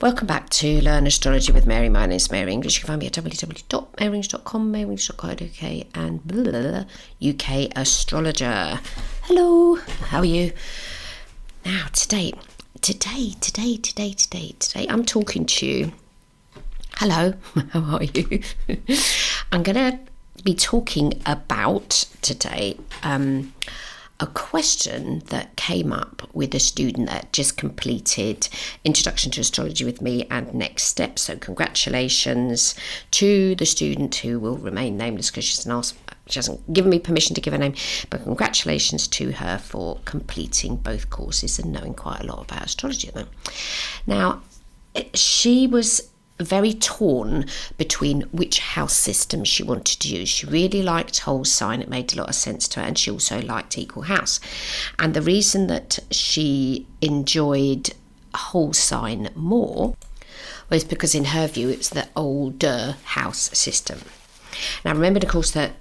Welcome back to Learn Astrology with Mary. My name is Mary English. You can find me at www.maryenglish.com, maryenglish.co.uk and blah, blah, blah, UK Astrologer. Hello, how are you? Now, today, I'm talking to you. Hello, how are you? I'm going to be talking about today a question that came up with a student that just completed Introduction to Astrology with me and Next Steps. So congratulations to the student, who will remain nameless because she hasn't given me permission to give her name, but congratulations to her for completing both courses and knowing quite a lot about astrology. Now, she was very torn between which house system she wanted to use. She really liked whole sign. It made a lot of sense to her, and she also liked equal house. And the reason that she enjoyed whole sign more was because in her view it's the older house system. Now remember, of course, that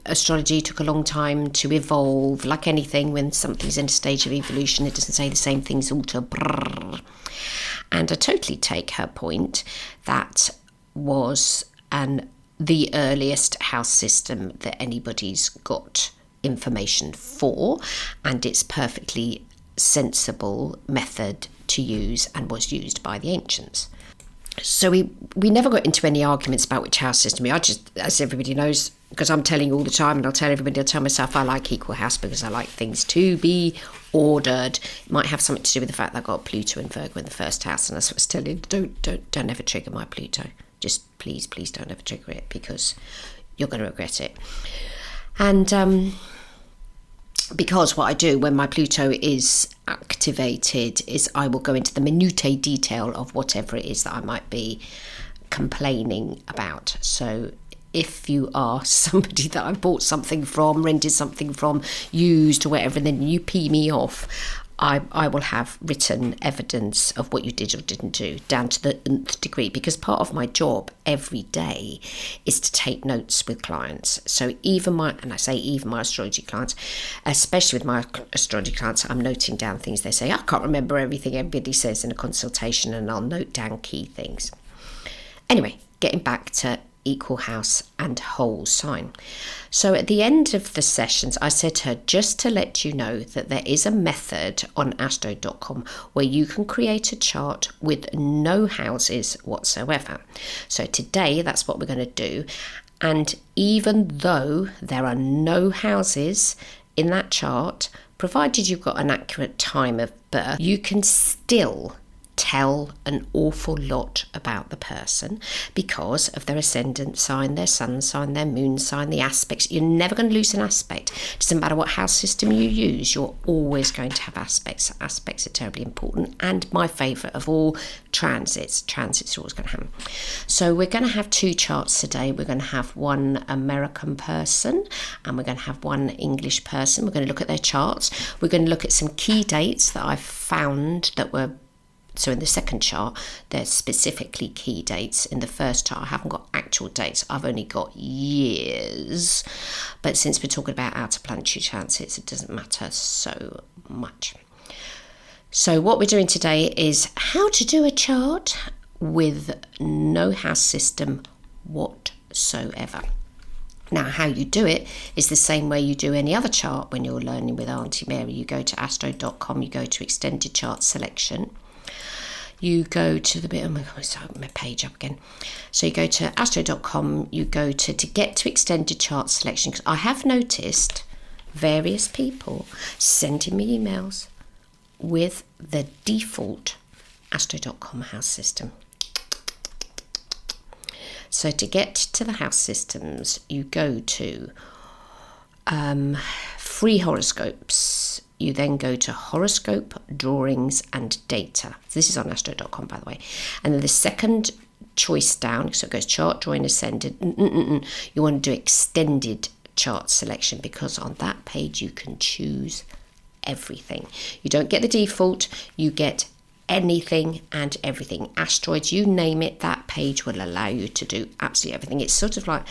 astrology took a long time to evolve. Like anything, when something's in a stage of evolution, it doesn't say the same things alter. Brrr. And I totally take her point. That was the earliest house system that anybody's got information for, and it's perfectly sensible method to use and was used by the ancients. So we never got into any arguments about which house system. I just, as everybody knows, because I'm telling you all the time, and I'll tell everybody, I'll tell myself, I like equal house because I like things to be ordered. It might have something to do with the fact that I got Pluto in Virgo in the first house, and that's what I was telling you, don't ever trigger my Pluto. Just please don't ever trigger it, because you're going to regret it. And because what I do when my Pluto is activated is I will go into the minutiae detail of whatever it is that I might be complaining about. So if you are somebody that I bought something from, rented something from, used or whatever, and then you pee me off, I will have written evidence of what you did or didn't do, down to the nth degree, because part of my job every day is to take notes with clients. So even my astrology clients, especially with my astrology clients, I'm noting down things they say. I can't remember everything everybody says in a consultation, and I'll note down key things. Anyway, getting back to equal house and whole sign. So at the end of the sessions, I said to her, just to let you know that there is a method on astro.com where you can create a chart with no houses whatsoever. So today, that's what we're going to do. And even though there are no houses in that chart, provided you've got an accurate time of birth, you can still tell an awful lot about the person because of their ascendant sign, their sun sign, their moon sign, the aspects. You're never going to lose an aspect. It doesn't matter what house system you use, you're always going to have aspects. Aspects are terribly important. And my favourite of all, transits. Transits are always going to happen. So we're going to have two charts today. We're going to have one American person and we're going to have one English person. We're going to look at their charts. We're going to look at some key dates that I've found that were. So in the second chart, there's specifically key dates. In the first chart, I haven't got actual dates. I've only got years. But since we're talking about outer planetary transits, it doesn't matter so much. So what we're doing today is how to do a chart with no house system whatsoever. Now, how you do it is the same way you do any other chart when you're learning with Auntie Mary. You go to astro.com, you go to extended chart selection. You go to the bit, oh my God, sorry, my page up again. So you go to astro.com, you go to get to extended chart selection. Because I have noticed various people sending me emails with the default astro.com house system. So to get to the house systems, you go to free horoscopes. You then go to horoscope, drawings and data. This is on astro.com, by the way. And then the second choice down, so it goes chart, drawing, ascendant. You want to do extended chart selection because on that page you can choose everything. You don't get the default, you get anything and everything. Asteroids, you name it, that page will allow you to do absolutely everything. It's sort of like,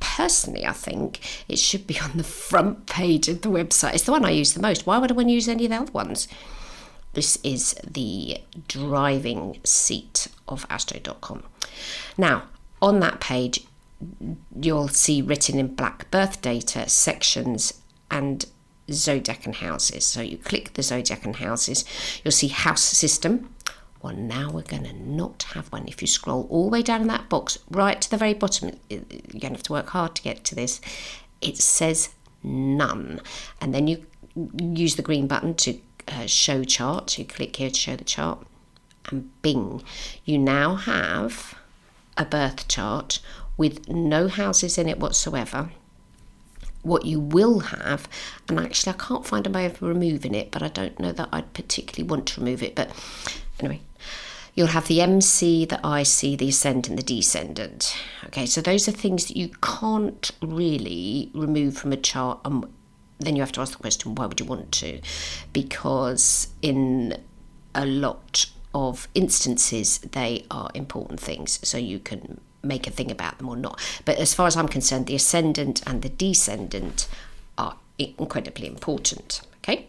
personally, I think it should be on the front page of the website. It's the one I use the most. Why would I want to use any of the other ones? This is the driving seat of Astro.com. Now, on that page, you'll see written in black birth data, sections, and zodiac and houses. So you click the zodiac and houses, you'll see house system. Well, now we're going to not have one. If you scroll all the way down in that box, right to the very bottom, you're going to have to work hard to get to this. It says none. And then you use the green button to show chart. You click here to show the chart. And bing, you now have a birth chart with no houses in it whatsoever. What you will have, and actually I can't find a way of removing it, but I don't know that I'd particularly want to remove it, but anyway, you'll have the MC, the IC, the ascendant, the descendant. Okay, so those are things that you can't really remove from a chart, and then you have to ask the question, why would you want to? Because in a lot of instances, they are important things, so you can make a thing about them or not. But as far as I'm concerned, the ascendant and the descendant are incredibly important. Okay,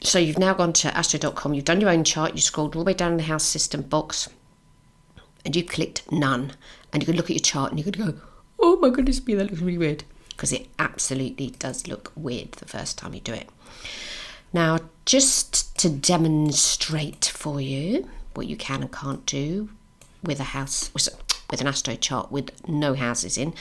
so you've now gone to Astro.com, you've done your own chart, you scrolled all the way down in the house system box, and you clicked none, and you can look at your chart and you could go, oh my goodness me, that looks really weird, because it absolutely does look weird the first time you do it. Now, just to demonstrate for you what you can and can't do with a house, with an Astro chart with no houses in,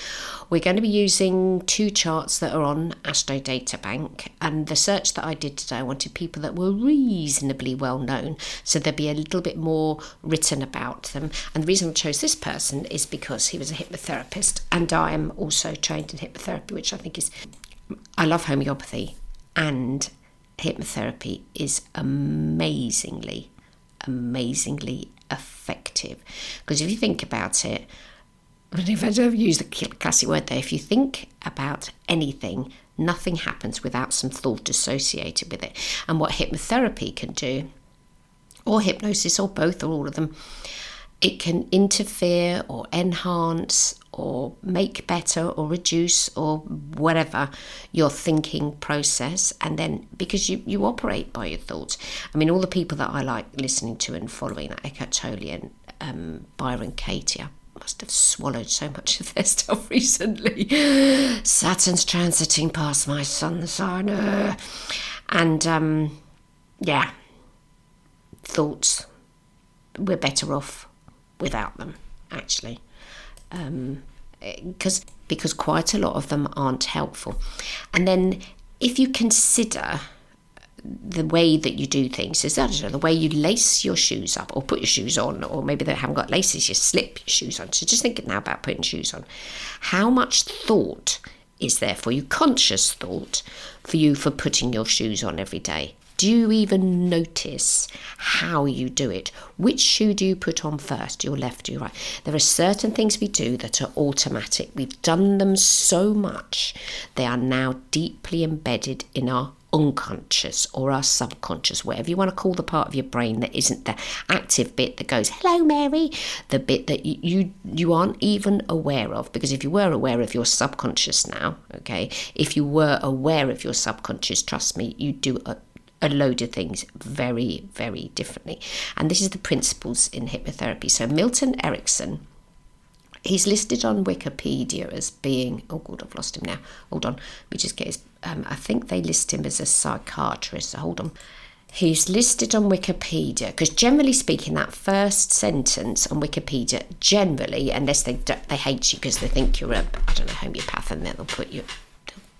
we're going to be using two charts that are on Astro Databank, and the search that I did today, I wanted people that were reasonably well known, so there'd be a little bit more written about them. And the reason I chose this person is because he was a hypnotherapist, and I am also trained in hypnotherapy, which I think is, I love homeopathy, and hypnotherapy is amazingly effective. Because if you think about it, if I don't use the classic word there, if you think about anything, nothing happens without some thought associated with it. And what hypnotherapy can do, or hypnosis, or both, or all of them, it can interfere or enhance or make better or reduce or whatever your thinking process. And then because you operate by your thoughts, I mean, all the people that I like listening to and following, like Eckhart Tolle and Byron Katie, I must have swallowed so much of their stuff recently. Saturn's transiting past my sun sign, and yeah, thoughts, we're better off without them, actually, because quite a lot of them aren't helpful. And then if you consider the way that you do things, is, I don't know, the way you lace your shoes up or put your shoes on, or maybe they haven't got laces, you slip your shoes on. So just think now about putting shoes on. How much thought is there for you, conscious thought for you, for putting your shoes on every day? Do you even notice how you do it? Which shoe do you put on first, your left or your right? There are certain things we do that are automatic. We've done them so much, they are now deeply embedded in our unconscious or our subconscious, whatever you want to call the part of your brain that isn't the active bit that goes, hello Mary, the bit that you aren't even aware of. Because if you were aware of your subconscious now, okay, if you were aware of your subconscious, trust me, you do a load of things very, very differently. And this is the principles in hypnotherapy. So Milton Erickson, he's listed on Wikipedia as being, oh God, I've lost him now. Hold on, let me just get his, I think they list him as a psychiatrist. So hold on. He's listed on Wikipedia because generally speaking, that first sentence on Wikipedia, generally, unless they hate you because they think you're a, I don't know, homeopath, and then they'll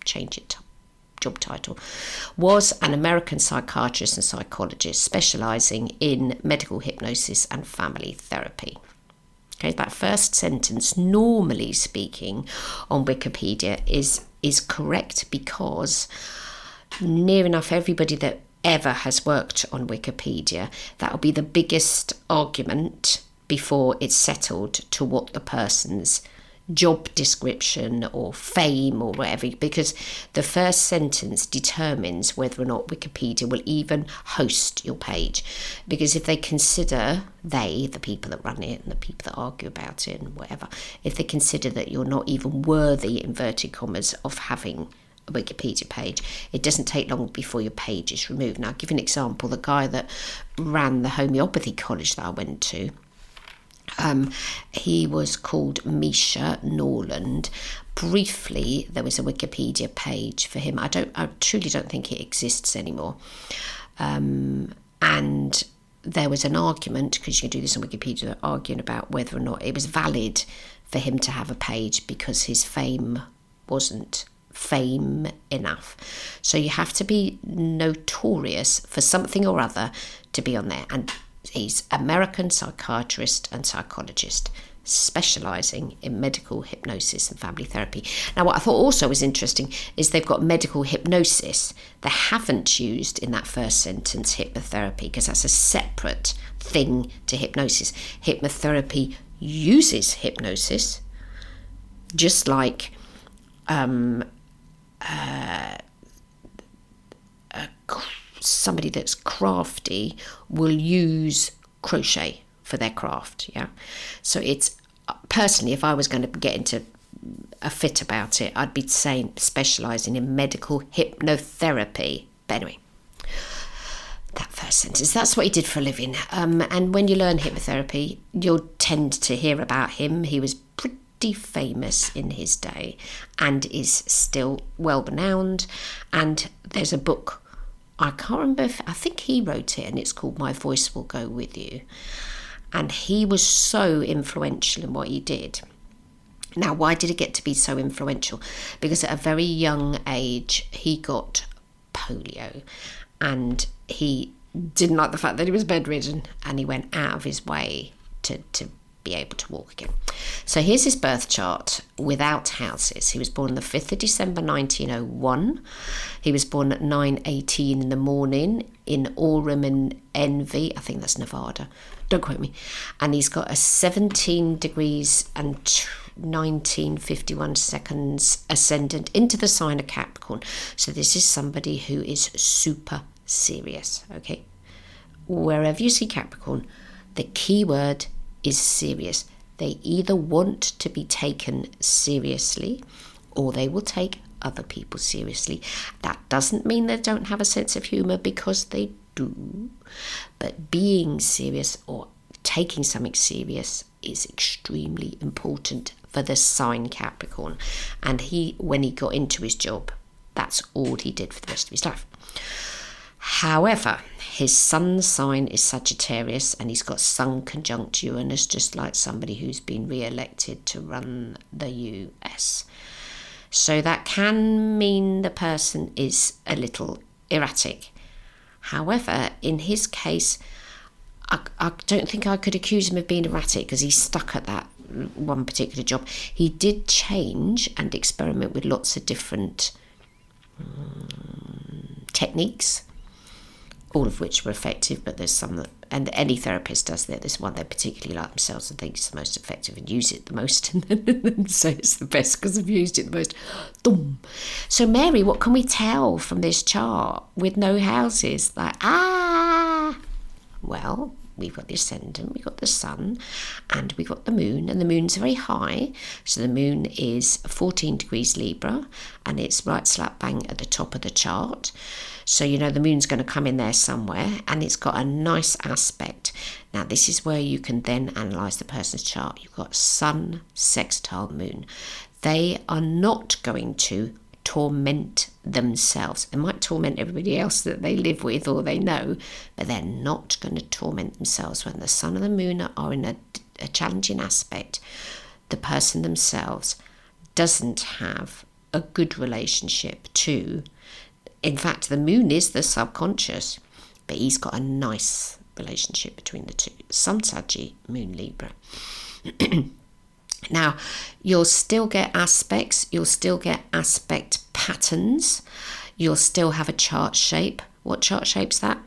change it to job title, was an American psychiatrist and psychologist specialising in medical hypnosis and family therapy. Okay, that first sentence, normally speaking, on Wikipedia is correct, because near enough everybody that ever has worked on Wikipedia, that will be the biggest argument before it's settled to what the person's job description or fame or whatever, because the first sentence determines whether or not Wikipedia will even host your page. Because if they consider, the people that run it and the people that argue about it and whatever, if they consider that you're not even worthy, inverted commas, of having a Wikipedia page, it doesn't take long before your page is removed. Now, I'll give you an example. The guy that ran the homeopathy college that I went to, he was called Misha Norland. Briefly, there was a Wikipedia page for him. I truly don't think it exists anymore. And there was an argument, because you can do this on Wikipedia, they're arguing about whether or not it was valid for him to have a page because his fame wasn't fame enough. So you have to be notorious for something or other to be on there. And he's American psychiatrist and psychologist, specialising in medical hypnosis and family therapy. Now, what I thought also was interesting is they've got medical hypnosis. They haven't used in that first sentence hypnotherapy, because that's a separate thing to hypnosis. Hypnotherapy uses hypnosis, just like somebody that's crafty will use crochet for their craft. Yeah, so it's personally, if I was going to get into a fit about it, I'd be saying specialising in medical hypnotherapy. But anyway, that first sentence, that's what he did for a living. And when you learn hypnotherapy, you'll tend to hear about him. He was pretty famous in his day and is still well renowned. And there's a book, I can't remember I think he wrote it, and it's called My Voice Will Go With You. And he was so influential in what he did. Now, why did he get to be so influential? Because at a very young age, he got polio. And he didn't like the fact that he was bedridden. And he went out of his way to be able to walk again. So here's his birth chart without houses. He was born on the 5th of December 1901. He was born at 9:18 in the morning in Orem and Envy. I think that's Nevada. Don't quote me. And he's got a 17 degrees and 1951 seconds ascendant into the sign of Capricorn. So this is somebody who is super serious, okay? Wherever you see Capricorn, the key word is serious. They either want to be taken seriously or they will take other people seriously. That doesn't mean they don't have a sense of humour, because they do. But being serious or taking something serious is extremely important for the sign Capricorn. And when he got into his job, that's all he did for the rest of his life. However, his sun sign is Sagittarius, and he's got Sun conjunct Uranus, just like somebody who's been re-elected to run the US. So that can mean the person is a little erratic. However, in his case, I don't think I could accuse him of being erratic, because he's stuck at that one particular job. He did change and experiment with lots of different techniques, all of which were effective, but there's some that, and any therapist does that, there's one they particularly like themselves and think it's the most effective and use it the most, and so it's the best because I've used it the most. So Mary, what can we tell from this chart with no houses? Well, we've got the ascendant, we've got the sun, and we've got the moon, and the moon's very high. So the moon is 14 degrees Libra, and it's right slap bang at the top of the chart. So you know the moon's going to come in there somewhere, and it's got a nice aspect. Now this is where you can then analyse the person's chart. You've got sun, sextile, moon. They are not going to torment themselves. They might torment everybody else that they live with or they know, but they're not going to torment themselves. When the sun and the moon are in a challenging aspect, the person themselves doesn't have a good relationship to, in fact, the moon is the subconscious, but he's got a nice relationship between the two. Sun Saggy, moon Libra. Now, you'll still get aspects, you'll still get aspect patterns, you'll still have a chart shape. What chart shape's that?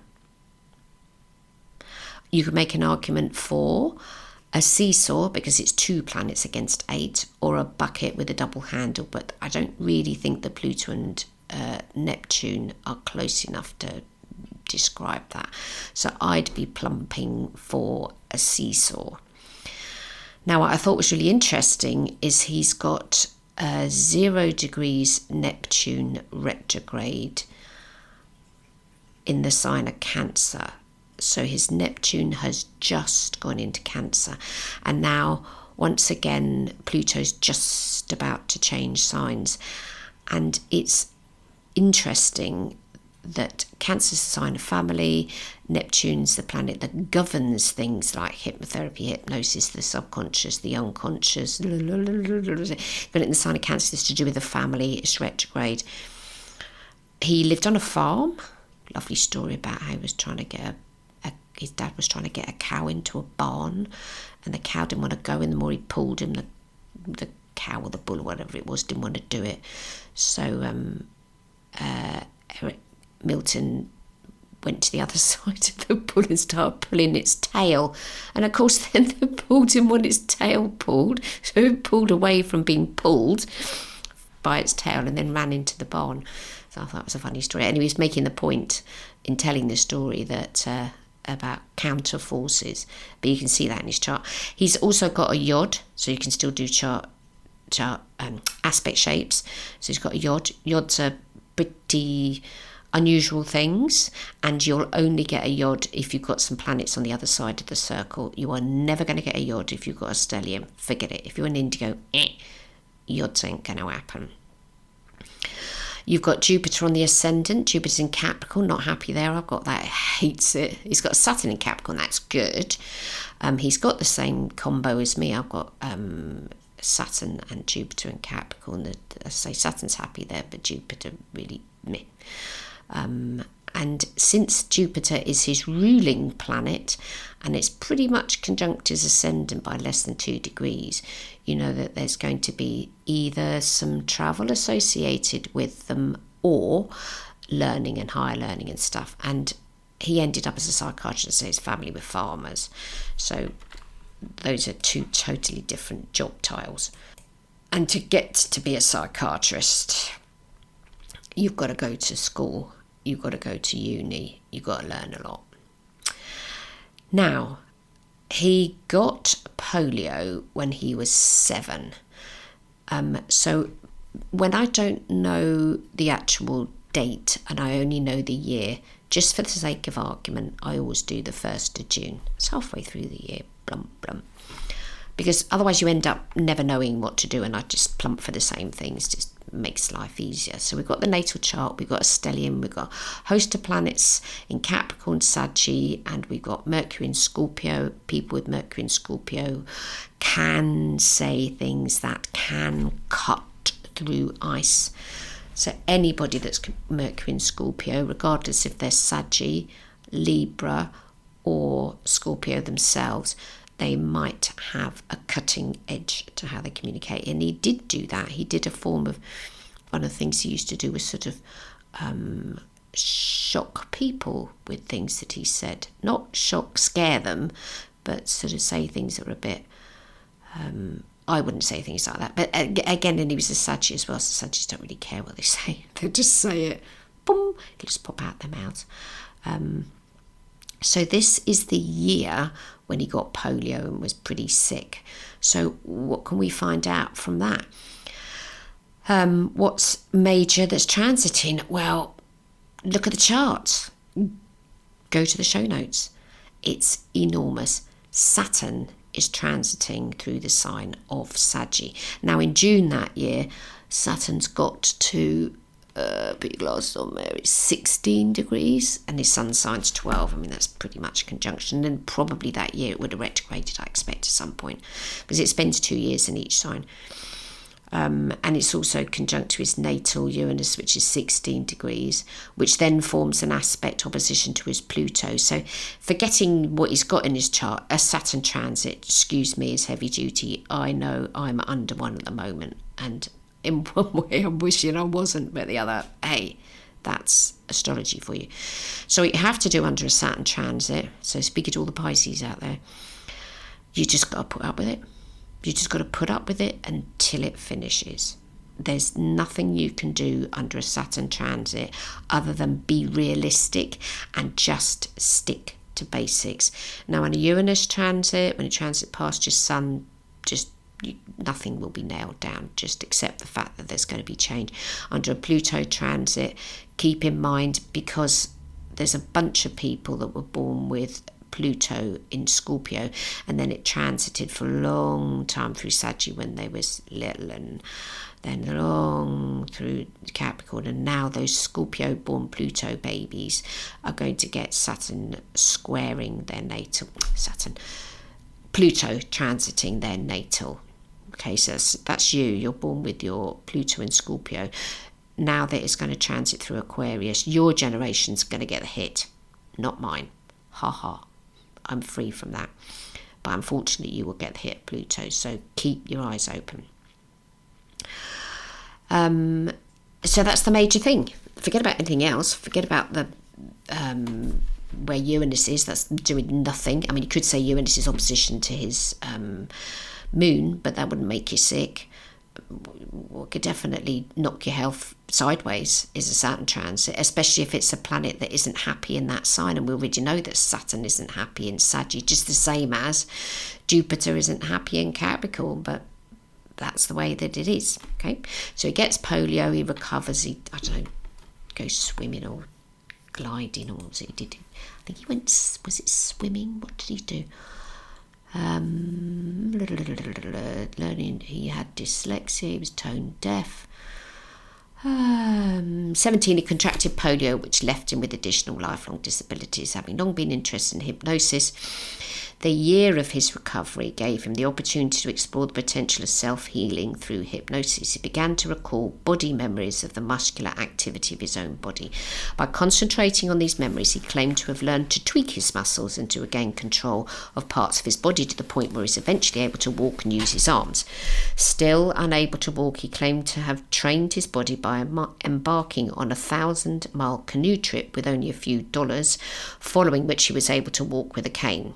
You could make an argument for a seesaw because it's 2 planets against 8, or a bucket with a double handle, but I don't really think that Pluto and Neptune are close enough to describe that. So I'd be plumping for a seesaw. Now, what I thought was really interesting is he's got 0 degrees Neptune retrograde in the sign of Cancer. So his Neptune has just gone into Cancer, and now once again Pluto's just about to change signs. And it's interesting that Cancer's a sign of family, Neptune's the planet that governs things like hypnotherapy, hypnosis, the subconscious, the unconscious. But in the sign of Cancer, it's to do with the family, it's retrograde. He lived on a farm. Lovely story about how he was trying to get his dad was trying to get a cow into a barn, and the cow didn't want to go, and the more he pulled him, the cow or the bull or whatever it was didn't want to do it. So Milton went to the other side of the bull and started pulling its tail, and of course then the bull didn't want its tail pulled, so it pulled away from being pulled by its tail and then ran into the barn. So I thought it was a funny story. And he was making the point in telling the story that about counter forces, but you can see that in his chart. He's also got a yod, so you can still do chart aspect shapes. So he's got a yod. Yods are pretty unusual things, and you'll only get a yod if you've got some planets on the other side of the circle. You are never going to get a yod if you've got a stellium. Forget it. If you're an indigo, yods ain't going to happen. You've got Jupiter on the ascendant. Jupiter's in Capricorn, not happy there. I've got that, hates it. He's got Saturn in Capricorn, that's good. He's got the same combo as me. I've got Saturn and Jupiter in Capricorn. I say Saturn's happy there, but Jupiter really meh. And since Jupiter is his ruling planet, and it's pretty much conjunct his ascendant by less than 2 degrees, you know that there's going to be either some travel associated with them or learning and higher learning and stuff. And he ended up as a psychiatrist, so his family were farmers. So those are 2 totally different job titles. And to get to be a psychiatrist, you've got to go to school. You've got to go to uni, you've got to learn a lot. Now, he got polio when he was 7. So when I don't know the actual date and I only know the year, just for the sake of argument, I always do the 1st of June. It's halfway through the year, blum, blum. Because otherwise you end up never knowing what to do, and I just plump for the same things, just makes life easier. So we've got the natal chart, we've got a stellium, we've got a host of planets in Capricorn, Saggy, and we've got Mercury in Scorpio. People with Mercury in Scorpio can say things that can cut through ice. So anybody that's Mercury in Scorpio, regardless if they're Saggy, Libra or Scorpio themselves, they might have a cutting edge to how they communicate. And he did do that. He did a form of, one of the things he used to do was sort of shock people with things that he said. Not scare them, but sort of say things that were a bit, I wouldn't say things like that. But again, and he was a Sagittarius as well, so Sagittarius don't really care what they say. They just say it, boom, it'll just pop out their mouths. So this is the year when he got polio and was pretty sick. So what can we find out from that? What's major that's transiting? Well, look at the charts. Go to the show notes. It's enormous. Saturn is transiting through the sign of Saggy. Now in June that year, Saturn's got to big glasses on there, it's 16 degrees and his sun sign's 12. I mean, that's pretty much a conjunction, and probably that year it would have retrograded, I expect, at some point, because it spends 2 years in each sign. And it's also conjunct to his natal Uranus, which is 16 degrees, which then forms an aspect opposition to his Pluto. So forgetting what he's got in his chart, a Saturn transit, excuse me, is heavy duty. I know I'm under one at the moment, and in one way I'm wishing I wasn't, but the other, hey, that's astrology for you. So you have to do under a Saturn transit. So speaking to all the Pisces out there, you just got to put up with it. You just got to put up with it until it finishes. There's nothing you can do under a Saturn transit other than be realistic and just stick to basics. Now, on a Uranus transit, when you transit past your sun, just nothing will be nailed down, just accept the fact that there's going to be change. Under a Pluto transit, keep in mind, because there's a bunch of people that were born with Pluto in Scorpio, and then it transited for a long time through Sagittarius when they was little, and then long through Capricorn, and now those Scorpio born Pluto babies are going to get Saturn squaring their natal, Pluto transiting their natal. Okay, so that's you're born with your Pluto in Scorpio. Now that it's going to transit through Aquarius, your generation's going to get the hit, not mine. Ha ha. I'm free from that. But unfortunately, you will get the hit of Pluto, so keep your eyes open. So that's the major thing. Forget about anything else. Forget about the where Uranus is. That's doing nothing. I mean, you could say Uranus is opposition to his moon, but that wouldn't make you sick. What could definitely knock your health sideways is a Saturn transit, especially if it's a planet that isn't happy in that sign. And we already know that Saturn isn't happy in Sagittarius, just the same as Jupiter isn't happy in Capricorn, but that's the way that it is. Okay, so he gets polio, he recovers, he, I don't know, goes swimming or gliding, or what was it he did? I think he went, was it swimming? What did he do? Learning, he had dyslexia, he was tone deaf. 17, he contracted polio, which left him with additional lifelong disabilities. Having long been interested in hypnosis, the year of his recovery gave him the opportunity to explore the potential of self-healing through hypnosis. He began to recall body memories of the muscular activity of his own body. By concentrating on these memories, he claimed to have learned to tweak his muscles and to regain control of parts of his body to the point where he was eventually able to walk and use his arms. Still unable to walk, he claimed to have trained his body by embarking on a 1,000-mile canoe trip with only a few dollars, following which he was able to walk with a cane.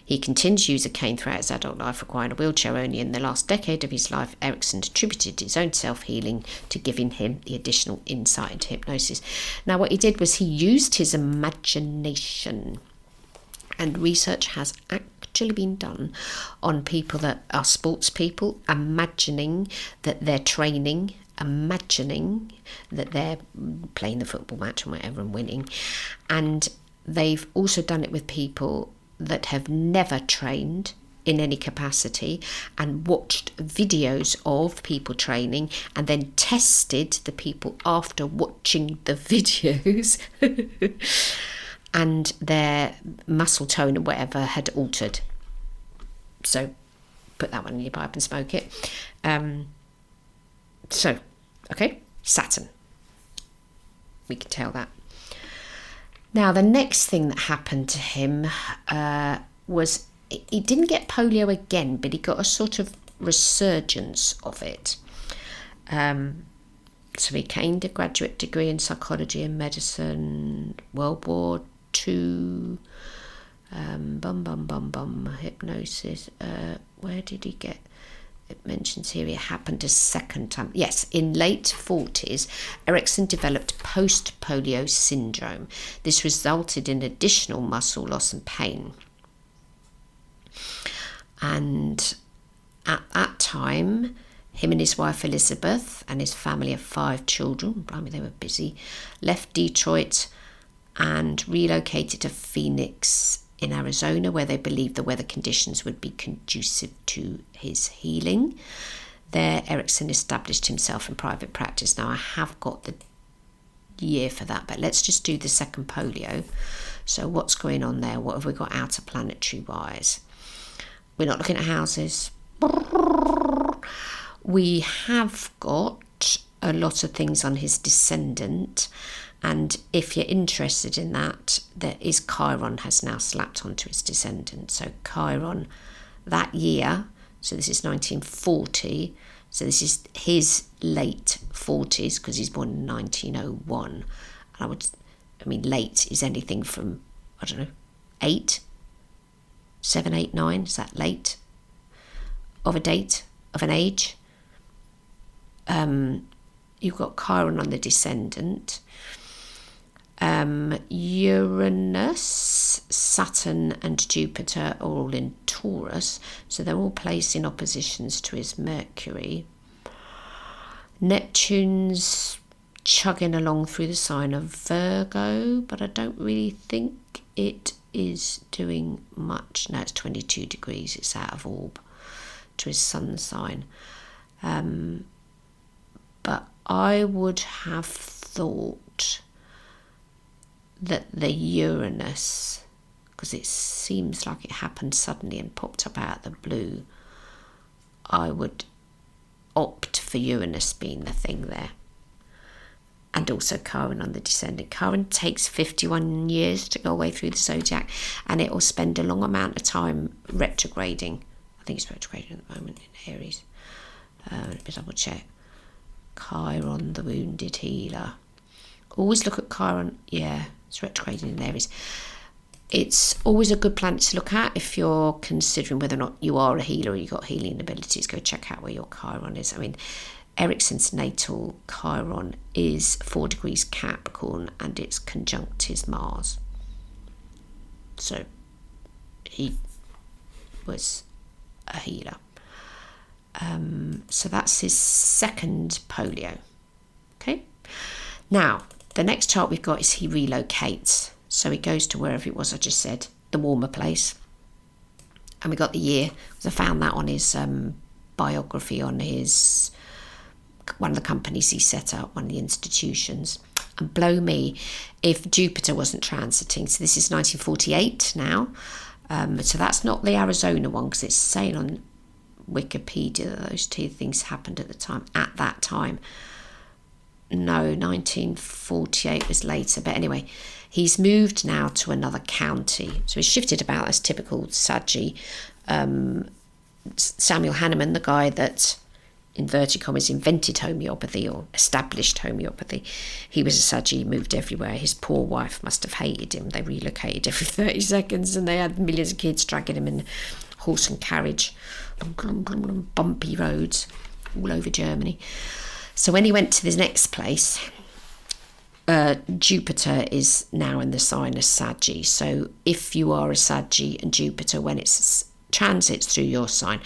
He continued to use a cane throughout his adult life, requiring a wheelchair only. In the last decade of his life, Erickson attributed his own self-healing to giving him the additional insight into hypnosis. Now, what he did was he used his imagination, and research has actually been done on people that are sports people, imagining that they're training, imagining that they're playing the football match or whatever and winning. And they've also done it with people that have never trained in any capacity and watched videos of people training and then tested the people after watching the videos and their muscle tone or whatever had altered. So put that one in your pipe and smoke it. Okay, Saturn. We can tell that. Now, the next thing that happened to him was he didn't get polio again, but he got a sort of resurgence of it. So he gained a graduate degree in psychology and medicine, World War II, hypnosis. Where did he get? It mentions here it happened a second time. Yes, in late 40s, Erickson developed post-polio syndrome. This resulted in additional muscle loss and pain. And at that time, him and his wife Elizabeth and his family of 5 children, blimey, they were busy, left Detroit and relocated to Phoenix in Arizona, where they believed the weather conditions would be conducive to his healing. There, Erickson established himself in private practice. Now, I have got the year for that, but let's just do the second polio. So what's going on there? What have we got outer planetary wise? We're not looking at houses. We have got a lot of things on his descendant. And if you're interested in that, there is Chiron has now slapped onto his descendant. So Chiron, that year, so this is 1940, so this is his late 40s because he's born in 1901. And late is anything from, 8, 7, 8, 9, is that late? Of a date, of an age. You've got Chiron on the descendant. Uranus Saturn and Jupiter are all in Taurus, so they're all placed in oppositions to his Mercury. Neptune's chugging along through the sign of Virgo, but I don't really think it is doing much. No, it's 22 degrees, it's out of orb to his sun sign. But I would have thought that the Uranus, because it seems like it happened suddenly and popped up out of the blue, I would opt for Uranus being the thing there. And also Chiron on the descendant. Chiron takes 51 years to go away through the zodiac, and it will spend a long amount of time retrograding. I think it's retrograding at the moment in Aries. Let me double check. Chiron, the wounded healer. Always look at Chiron. Yeah, it's retrograding in Aries. It's always a good planet to look at if you're considering whether or not you are a healer or you've got healing abilities. Go check out where your Chiron is. I mean, Erickson's natal Chiron is 4 degrees Capricorn, and it's conjunct his Mars. So he was a healer. So that's his second polio. Okay. Now, the next chart we've got is he relocates. So he goes to wherever it was I just said, the warmer place. And we got the year, because I found that on his biography on his one of the companies he set up, one of the institutions. And blow me if Jupiter wasn't transiting. So this is 1948 now. So that's not the Arizona one, because it's saying on Wikipedia that those two things happened at that time. No, 1948 was later. But anyway, he's moved now to another county. So he's shifted about as typical Saggy. Samuel Hahnemann, the guy that, inverted commas, invented homeopathy or established homeopathy, he was a Saggy, moved everywhere. His poor wife must have hated him. They relocated every 30 seconds, and they had millions of kids dragging him in horse and carriage, bumpy roads all over Germany. So when he went to the next place, Jupiter is now in the sign of Saggy. So if you are a Saggy and Jupiter, when it transits through your sign,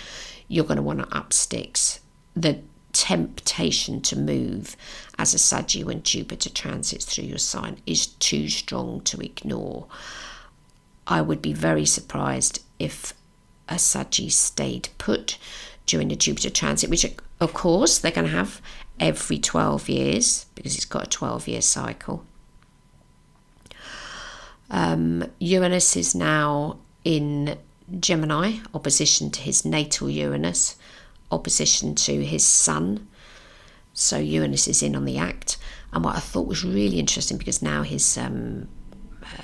you're going to want to up sticks. The temptation to move as a Saggy when Jupiter transits through your sign is too strong to ignore. I would be very surprised if a Saggy stayed put during the Jupiter transit, which of course they're going to have every 12 years because it's got a 12-year cycle. Uranus is now in Gemini, opposition to his natal Uranus, opposition to his sun. So Uranus is in on the act. And what I thought was really interesting, because now his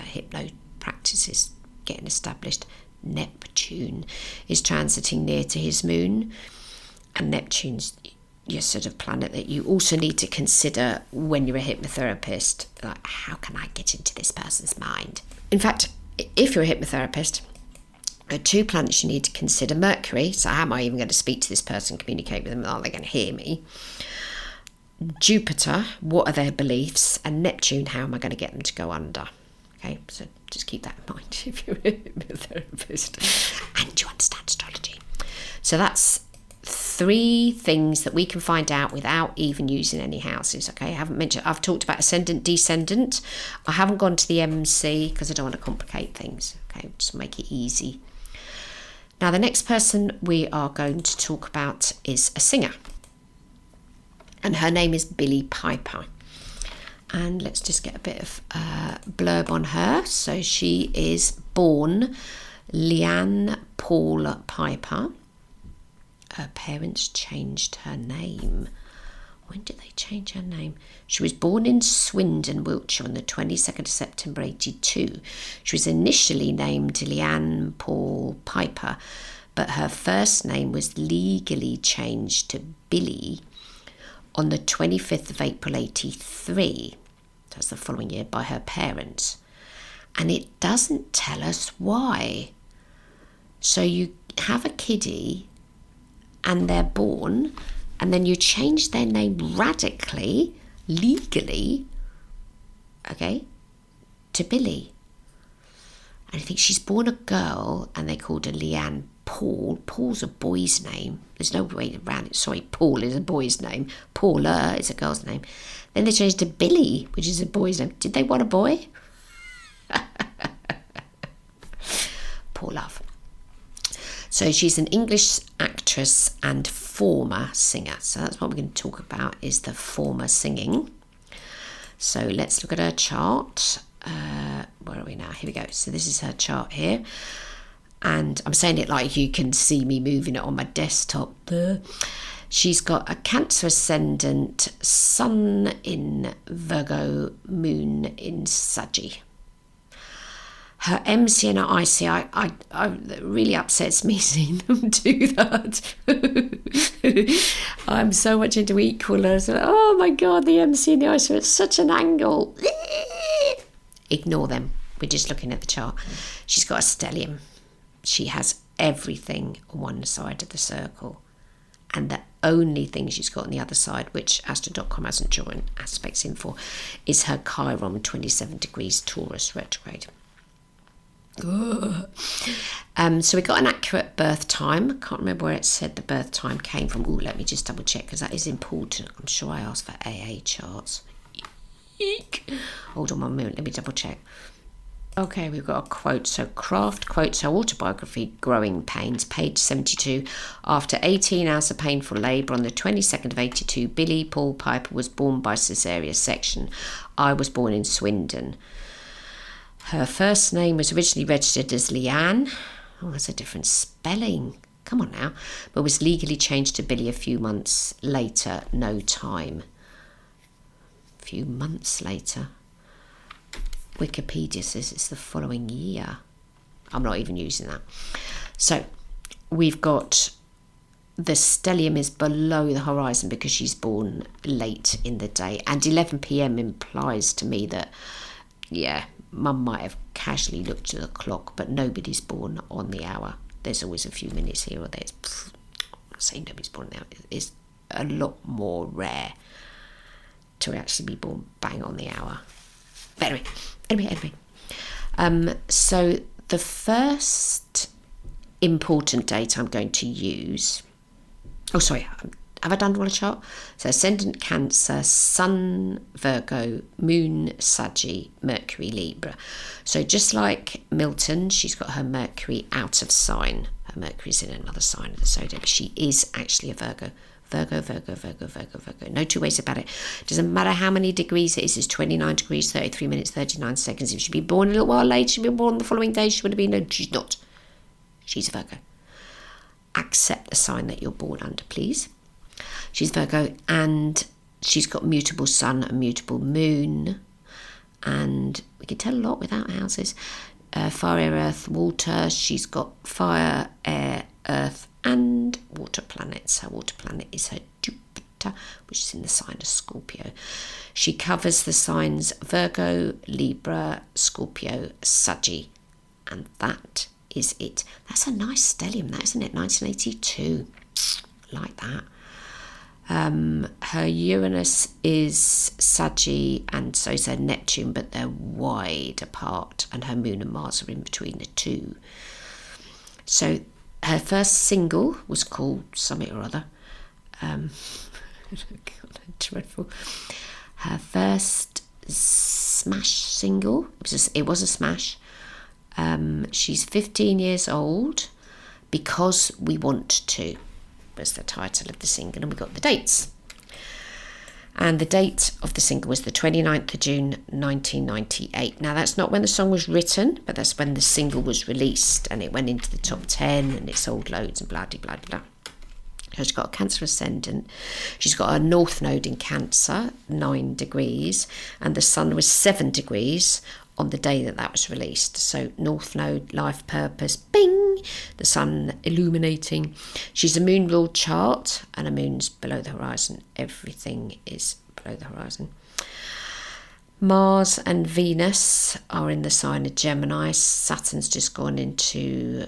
hypno practice is getting established, Neptune is transiting near to his moon. And Neptune's your sort of planet that you also need to consider when you're a hypnotherapist. Like, how can I get into this person's mind? In fact, if you're a hypnotherapist, there are two planets you need to consider. Mercury, so how am I even going to speak to this person, communicate with them? Are they going to hear me? Jupiter, what are their beliefs? And Neptune, how am I going to get them to go under? Okay, so just keep that in mind if you're a hypnotherapist and you understand astrology. So that's 3 things that we can find out without even using any houses. Okay, I've talked about ascendant, descendant. I haven't gone to the MC because I don't want to complicate things. Okay, just make it easy. Now, the next person we are going to talk about is a singer, and her name is Billie Piper. And let's just get a bit of blurb on her. So she is born Leanne Paul Piper. Her parents changed her name. When did they change her name? She was born in Swindon, Wiltshire on the 22nd of September 82. She was initially named Leanne Paul Piper, but her first name was legally changed to Billie on the 25th of April 83. That's the following year, by her parents. And it doesn't tell us why. So you have a kiddie and they're born, and then you change their name radically, legally, okay, to Billie. And I think she's born a girl, and they called her Leanne Paul. Paul's a boy's name. There's no way around it. Sorry, Paul is a boy's name. Paula is a girl's name. Then they changed to Billy, which is a boy's name. Did they want a boy? Poor love. So she's an English actress and former singer. So that's what we're going to talk about, is the former singing. So let's look at her chart. Where are we now? Here we go. So this is her chart here. And I'm saying it like you can see me moving it on my desktop there. She's got a Cancer ascendant, Sun in Virgo, Moon in Saggy. Her MC and her IC, it really upsets me seeing them do that. I'm so much into equalers. Oh my God, the MC and the IC are at such an angle. Ignore them. We're just looking at the chart. She's got a stellium. She has everything on one side of the circle. And the only thing she's got on the other side, which Astro.com hasn't drawn aspects in for, is her Chiron 27 degrees Taurus retrograde. So we got an accurate birth time. I can't remember where it said the birth time came from. Let me just double check, because that is important. I'm sure I asked for AA charts. Eek. Hold on 1 minute, let me double check. Okay, we've got a quote. So Kraft quotes her autobiography, Growing Pains, page 72. After 18 hours of painful labour on the 22nd of 82, Billie Paul Piper was born by caesarean section. I was born in Swindon. Her first name was originally registered as Leanne. Oh, that's a different spelling. Come on now. But was legally changed to Billie a few months later. No time. A few months later. Wikipedia says it's the following year. I'm not even using that. So we've got the stellium is below the horizon because she's born late in the day. And 11 p.m. implies to me that, yeah, Mum might have casually looked at the clock, but nobody's born on the hour. There's always a few minutes here or there. I'm not saying nobody's born on the hour. It's a lot more rare to actually be born bang on the hour. But anyway. So the first important date I'm going to use... Oh, sorry. Have I done all the chart? So ascendant Cancer, Sun Virgo, Moon Saggy, Mercury Libra. So just like Milton, she's got her Mercury out of sign. Her Mercury's in another sign of the zodiac. She is actually a Virgo. Virgo. No two ways about it. Doesn't matter how many degrees it is. It's 29 degrees, 33 minutes, 39 seconds. If she'd been born a little while later, she'd been born the following day, she would have been... No, she's not. She's a Virgo. Accept the sign that you're born under, please. She's Virgo, and she's got mutable sun and mutable moon. And we can tell a lot without houses. Fire, air, earth, water. She's got fire, air, earth, and water planets. Her water planet is her Jupiter, which is in the sign of Scorpio. She covers the signs Virgo, Libra, Scorpio, Saggy, and that is it. That's a nice stellium, that, isn't it? 1982. Like that. Her Uranus is Saggy, and so is her Neptune, but they're wide apart, and her Moon and Mars are in between the two. So her first single was called something or other. God, dreadful. Her first smash single, it was a smash. She's 15 years old. Because We Want To was the title of the single, and we got the dates. And the date of the single was the 29th of June 1998. Now, that's not when the song was written, but that's when the single was released, and it went into the top 10 and it sold loads and blah, blah, blah, blah. She's got a Cancer ascendant. She's got a North Node in Cancer, 9 degrees, and the Sun was 7 degrees on the day that was released. So North Node, life purpose, bing, the Sun illuminating. She's a moon ruled chart, and her moon's below the horizon. Everything is below the horizon. Mars and Venus are in the sign of Gemini. Saturn's just gone into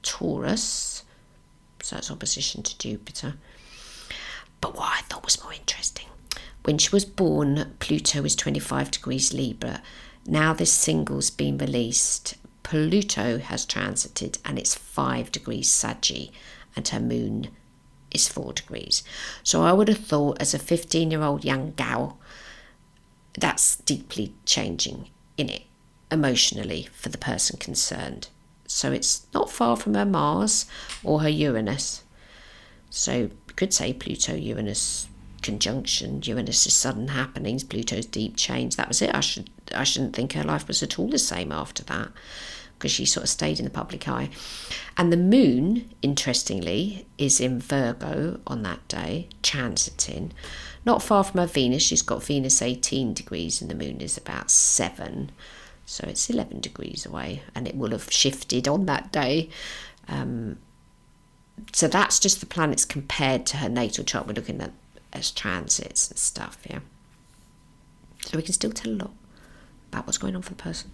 Taurus, so it's opposition to Jupiter. But what I thought was more interesting, when she was born, Pluto was 25 degrees Libra. Now this single's been released, Pluto has transited and it's 5 degrees Saggy and her moon is 4 degrees. So I would have thought as a 15-year-old young gal, that's deeply changing in it emotionally for the person concerned. So it's not far from her Mars or her Uranus. So you could say Pluto-Uranus conjunction, Uranus' sudden happenings, Pluto's deep change. That was it. I shouldn't think her life was at all the same after that, because she sort of stayed in the public eye. And the moon, interestingly, is in Virgo on that day, transiting. Not far from her Venus. She's got Venus 18 degrees and the moon is about 7. So it's 11 degrees away, and it will have shifted on that day. So that's just the planets compared to her natal chart. We're looking at as transits and stuff, yeah. So we can still tell a lot about what's going on for the person.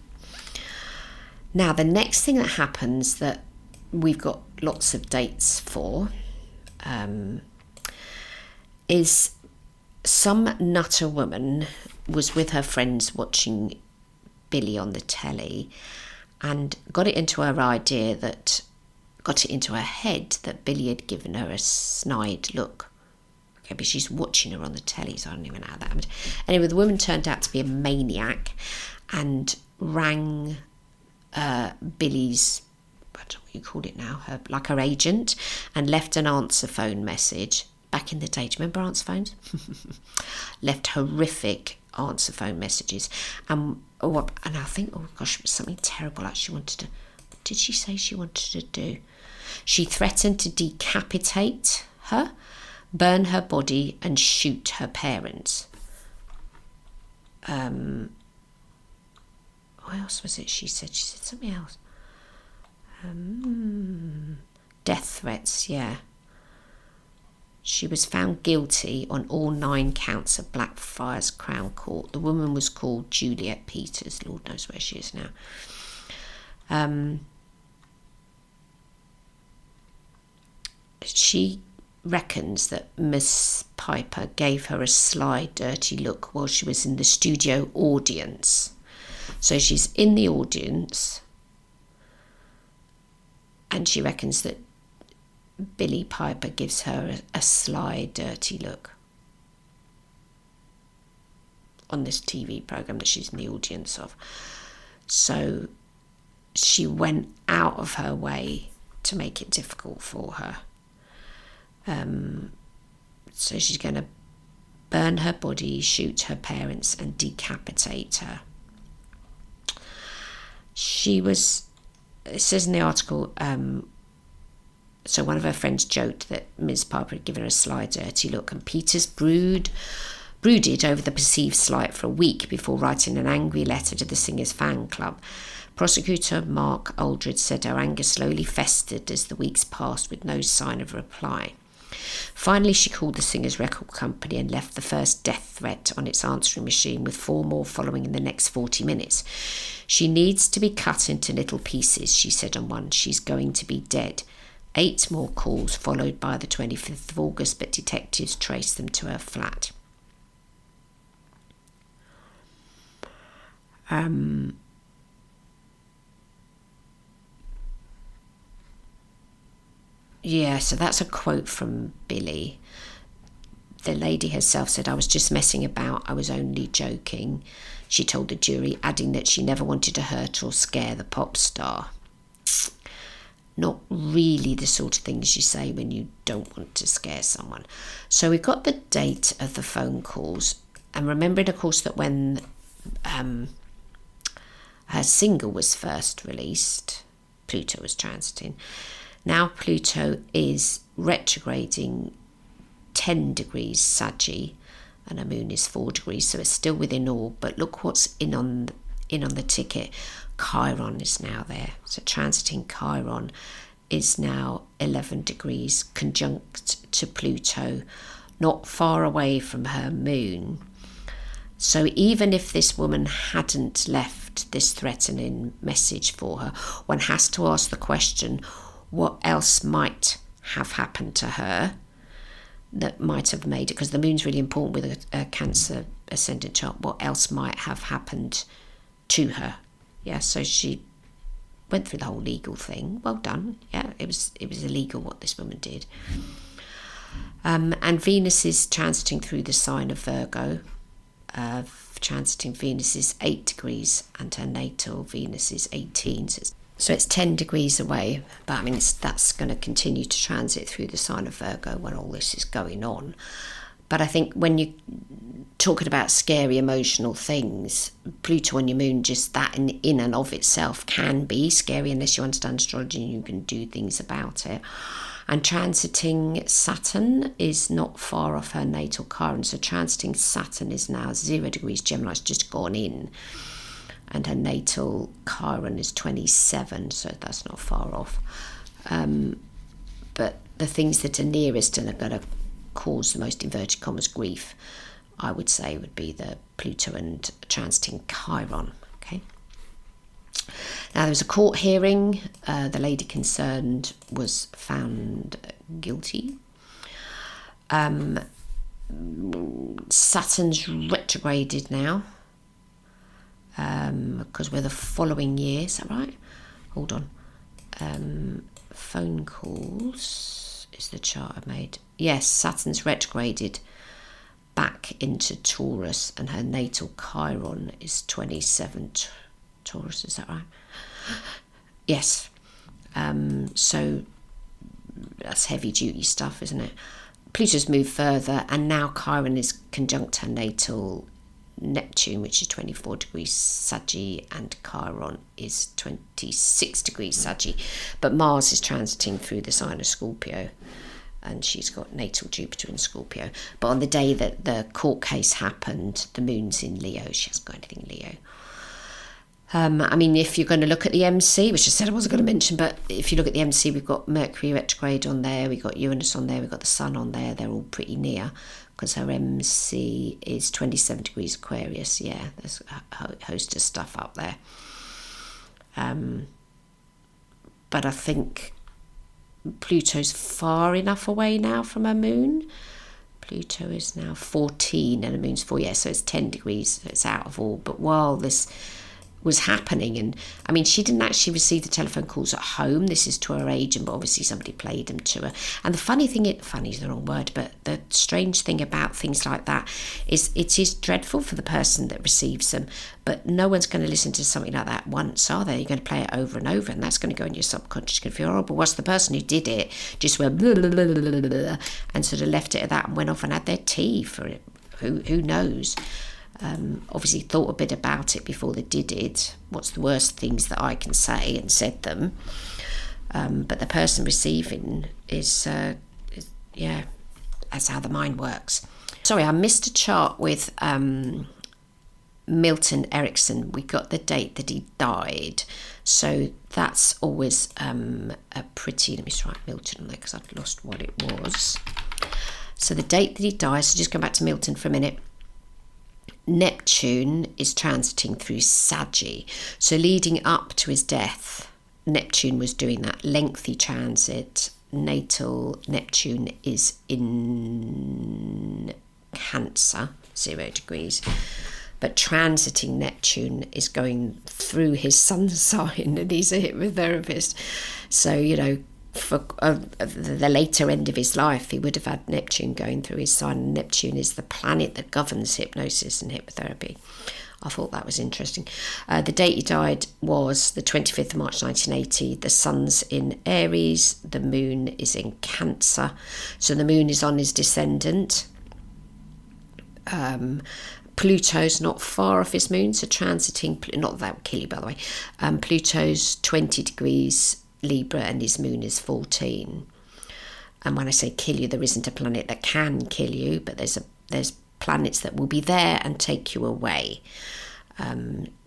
Now, the next thing that happens that we've got lots of dates for is some nutter woman was with her friends watching Billie on the telly and got it into her head that Billie had given her a snide look. Okay, but she's watching her on the telly, so I don't even know how that happened. Anyway, the woman turned out to be a maniac and rang Billie's, I don't know what you call it now, her agent, and left an answer phone message. Back in the day, do you remember answer phones? Left horrific answer phone messages. And I think, oh gosh, it was something terrible actually wanted to, what did she say she wanted to do? She threatened to decapitate her, burn her body and shoot her parents. What else was it she said? She said something else. Death threats, yeah. She was found guilty on all 9 counts at Blackfriars Crown Court. The woman was called Juliet Peters. Lord knows where she is now. She reckons that Miss Piper gave her a sly, dirty look while she was in the studio audience. So she's in the audience and she reckons that Billie Piper gives her a sly, dirty look on this TV programme that she's in the audience of. So she went out of her way to make it difficult for her. So she's going to burn her body, shoot her parents and decapitate her. It says in the article, so one of her friends joked that Ms. Piper had given her a sly, dirty look, and Peters brooded over the perceived slight for a week before writing an angry letter to the singer's fan club. Prosecutor Mark Aldred said her anger slowly festered as the weeks passed with no sign of reply. Finally, she called the singer's record company and left the first death threat on its answering machine, with 4 more following in the next 40 minutes. She needs to be cut into little pieces, she said on one. She's going to be dead. 8 more calls followed by the 25th of August, but detectives traced them to her flat. Yeah, so that's a quote from Billie. The lady herself said, "I was just messing about. I was only joking," she told the jury, adding that she never wanted to hurt or scare the pop star. Not really the sort of things you say when you don't want to scare someone. So we got the date of the phone calls, and remembering, of course, that when her single was first released, Pluto was transiting. Now Pluto is retrograding 10 degrees Saggy and her moon is 4 degrees, so it's still within orb. But look what's in on the ticket. Chiron is now there. So transiting Chiron is now 11 degrees conjunct to Pluto, not far away from her moon. So even if this woman hadn't left this threatening message for her, one has to ask the question, what else might have happened to her that might have made it, because the moon's really important with a Cancer ascendant chart, what else might have happened to her? Yeah, so she went through the whole legal thing. Well done. Yeah, it was illegal what this woman did. And Venus is transiting through the sign of Virgo. Transiting Venus is 8 degrees and her natal Venus is 18. So it's 10 degrees away. But I mean, that's going to continue to transit through the sign of Virgo when all this is going on. But I think when you're talking about scary emotional things, Pluto on your moon, just that in and of itself can be scary unless you understand astrology and you can do things about it. And transiting Saturn is not far off her natal Chiron. So transiting Saturn is now 0 degrees Gemini. It's just gone in. And her natal Chiron is 27, so that's not far off. But the things that are nearest and are going to cause the most inverted commas grief, I would say, would be the Pluto and transiting Chiron. Okay. Now, there was a court hearing. The lady concerned was found guilty. Saturn's retrograded now, because we're the following year. Is that right? Hold on. Phone calls is the chart I made. Yes, Saturn's retrograded back into Taurus, and her natal Chiron is 27 Taurus. Is that right? Yes. So that's heavy duty stuff, isn't it? Pluto's moved further, and now Chiron is conjunct her natal Neptune, which is 24 degrees Saggy, and Chiron is 26 degrees Saggy. But Mars is transiting through the sign of Scorpio, and she's got natal Jupiter in Scorpio. But on the day that the court case happened, the moon's in Leo. She hasn't got anything in Leo. I mean, if you're going to look at the MC, which I said I wasn't going to mention, but if you look at the MC, we've got Mercury retrograde on there, we've got Uranus on there, we've got the Sun on there. They're all pretty near, because her MC is 27 degrees Aquarius. Yeah, there's a host of stuff up there. But I think Pluto's far enough away now from her moon. Pluto is now 14 and the moon's 4. Yeah, so it's 10 degrees. So it's out of orb. But while this was happening, and I mean, she didn't actually receive the telephone calls at home. This is to her agent, but obviously somebody played them to her. And the funny is the wrong word, but the strange thing about things like that is it is dreadful for the person that receives them, but no one's going to listen to something like that once, are they? You're going to play it over and over, and that's going to go in your subconscious. You're going to feel horrible. What's the person who did it just went blah, blah, blah, blah, blah, blah, and sort of left it at that and went off and had their tea for it. Who knows? Obviously thought a bit about it before they did it. What's the worst things that I can say, and said them. But the person receiving is yeah, that's how the mind works. Sorry, I missed a chart with Milton Erickson. We got the date that he died, so that's always a pretty. Let me just write Milton on there because I've lost what it was. So the date that he died. So just go back to Milton for a minute. Neptune is transiting through Saggy. So leading up to his death, Neptune was doing that lengthy transit. Natal Neptune is in Cancer, 0 degrees. But transiting Neptune is going through his sun sign, and he's a hypnotherapist. So, you know, for the later end of his life, he would have had Neptune going through his sign, and Neptune is the planet that governs hypnosis and hypnotherapy. I thought that was interesting. The date he died was the 25th of March 1980. The sun's in Aries, the moon is in Cancer, so the moon is on his descendant. Pluto's not far off his moon, so transiting, not that that would kill you by the way, Pluto's 20 degrees Libra and his moon is 14. And when I say kill you, there isn't a planet that can kill you, but there's planets that will be there and take you away.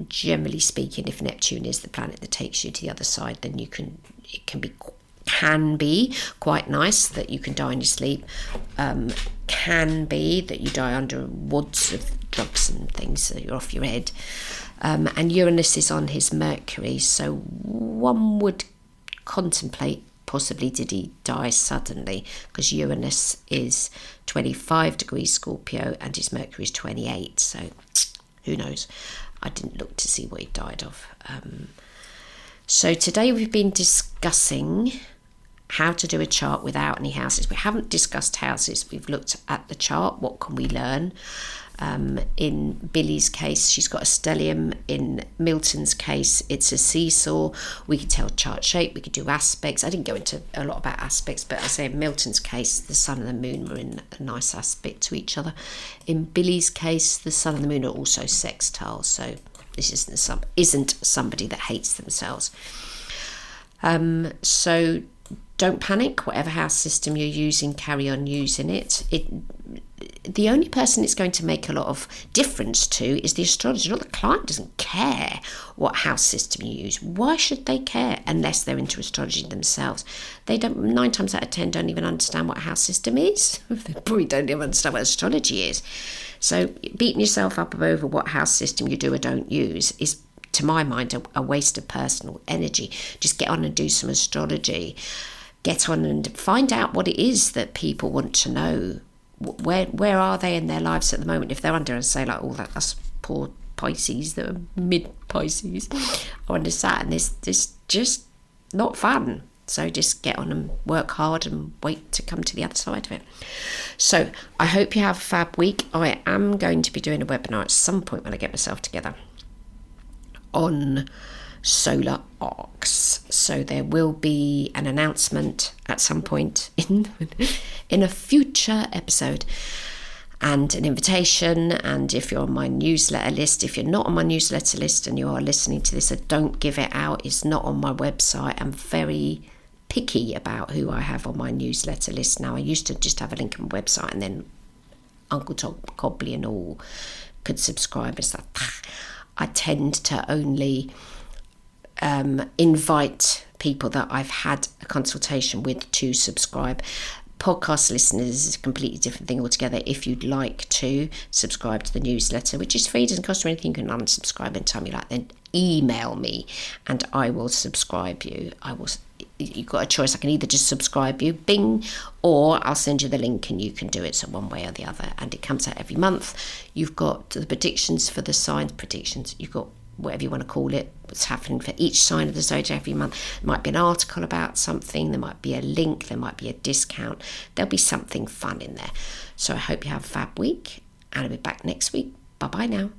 Generally speaking, if Neptune is the planet that takes you to the other side, then it can be quite nice that you can die in your sleep. Can be that you die under wads of drugs and things, so you're off your head. And Uranus is on his Mercury, so one would contemplate possibly did he die suddenly, because Uranus is 25 degrees Scorpio and his Mercury is 28, so who knows. I didn't look to see what he died of. So today we've been discussing how to do a chart without any houses. We haven't discussed houses. We've looked at the chart. What can we learn? In Billie's case, she's got a stellium. In Milton's case, it's a seesaw. We could tell chart shape. We could do aspects. I didn't go into a lot about aspects, but I say in Milton's case, the sun and the moon were in a nice aspect to each other. In Billie's case, the sun and the moon are also sextiles. So this isn't somebody that hates themselves. So don't panic. Whatever house system you're using, carry on using it. The only person it's going to make a lot of difference to is the astrologer. Not the client doesn't care what house system you use. Why should they care unless they're into astrology themselves? They don't. 9 times out of 10 don't even understand what a house system is. They probably don't even understand what astrology is. So beating yourself up over what house system you do or don't use is, to my mind, a waste of personal energy. Just get on and do some astrology. Get on and find out what it is that people want to know. Where are they in their lives at the moment? If they're under, say, like all that us poor Pisces that are mid-Pisces or under Saturn, this just not fun. So just get on and work hard and wait to come to the other side of it. So I hope you have a fab week. I am going to be doing a webinar at some point when I get myself together on solar arcs. So there will be an announcement at some point in a future episode and an invitation. And if you're on my newsletter list, if you're not on my newsletter list and you are listening to this, I don't give it out. It's not on my website. I'm very picky about who I have on my newsletter list now. I used to just have a link on my website and then Uncle Tom Cobley and all could subscribe and stuff. I tend to only invite people that I've had a consultation with to subscribe. Podcast listeners is a completely different thing altogether. If you'd like to subscribe to the newsletter, which is free, doesn't cost you anything, you can unsubscribe anytime you like, then email me and I will subscribe you. You've got a choice. I can either just subscribe you, bing, or I'll send you the link and you can do it. So one way or the other, and it comes out every month. You've got the predictions for the signs, you've got whatever you want to call it, what's happening for each sign of the zodiac every month. There might be an article about something, there might be a link, there might be a discount, there'll be something fun in there. So I hope you have a fab week and I'll be back next week. Bye bye now.